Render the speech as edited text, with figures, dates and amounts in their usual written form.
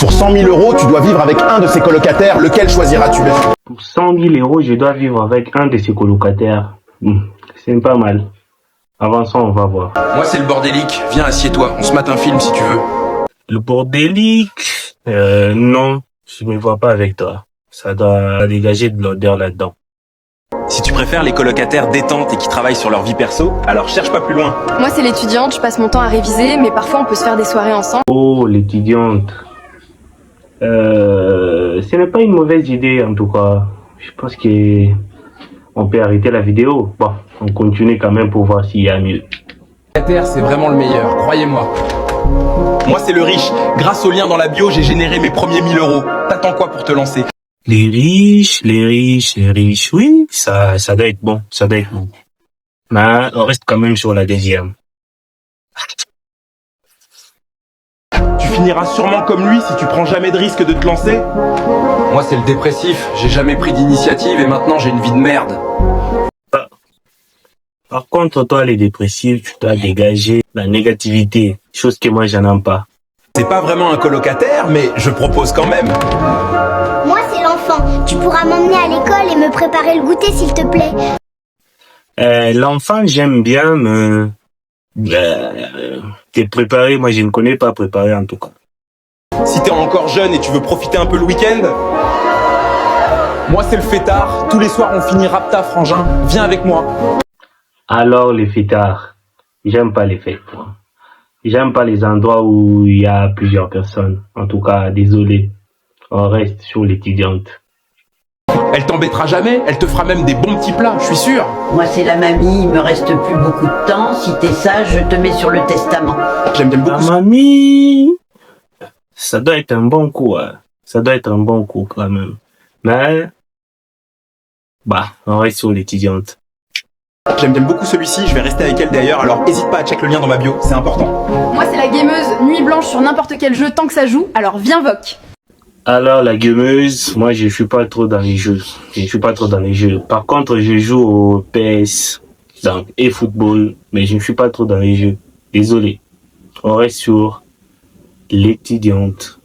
Pour 100 000 euros, tu dois vivre avec un de ces colocataires. Lequel choisiras-tu? Pour 100 000 euros, je dois vivre avec un de ces colocataires. C'est pas mal. Avant ça, on va voir. Moi, c'est le bordélique. Viens, assieds-toi. On se mate un film si tu veux. Le bordélique, non, je me vois pas avec toi. Ça doit dégager de l'odeur là-dedans. Si tu préfères les colocataires détentes et qui travaillent sur leur vie perso, alors cherche pas plus loin. Moi, c'est l'étudiante, je passe mon temps à réviser, mais parfois on peut se faire des soirées ensemble. Oh, l'étudiante. Ce n'est pas une mauvaise idée, en tout cas. Je pense qu'on peut arrêter la vidéo. Bon, on continue quand même pour voir s'il y a mieux. Colocataire, c'est vraiment le meilleur, croyez-moi. Moi, c'est le riche. Grâce au lien dans la bio, j'ai généré mes premiers 1000 euros. T'attends quoi pour te lancer? Les riches, oui, ça doit être bon, ça doit être bon. Mais on reste quand même sur la deuxième. Tu finiras sûrement comme lui si tu prends jamais de risque de te lancer. Moi, c'est le dépressif. J'ai jamais pris d'initiative et maintenant j'ai une vie de merde. Par contre, toi, les dépressifs, tu dois dégager la négativité, chose que moi, j'en ai pas. C'est pas vraiment un colocataire, mais je propose quand même. Moi, c'est l'enfant. Tu pourras m'emmener à l'école et me préparer le goûter, s'il te plaît. L'enfant, j'aime bien, mais t'es préparé, moi, je ne connais pas préparer en tout cas. Si t'es encore jeune et tu veux profiter un peu le week-end, moi, c'est le fêtard. Tous les soirs, on finit rapta, frangin. Viens avec moi. Alors, les fêtards, j'aime pas les fêtes, moi. J'aime pas les endroits où il y a plusieurs personnes. En tout cas, désolé. On reste sur l'étudiante. Elle t'embêtera jamais, elle te fera même des bons petits plats, je suis sûr. Moi, c'est la mamie, il me reste plus beaucoup de temps. Si t'es sage, je te mets sur le testament. J'aime beaucoup La ça. mamie, ça doit être un bon coup, hein. Ça doit être un bon coup quand même. Mais, on reste sur l'étudiante. J'aime beaucoup celui-ci, je vais rester avec elle d'ailleurs, alors hésite pas à check le lien dans ma bio, c'est important. Moi, c'est la gameuse, nuit blanche sur n'importe quel jeu tant que ça joue, alors viens voc. Alors, la gameuse, moi, je suis pas trop dans les jeux. Je suis pas trop dans les jeux. Par contre, je joue au PS, donc, et football, mais je ne suis pas trop dans les jeux. Désolé. On reste sur l'étudiante.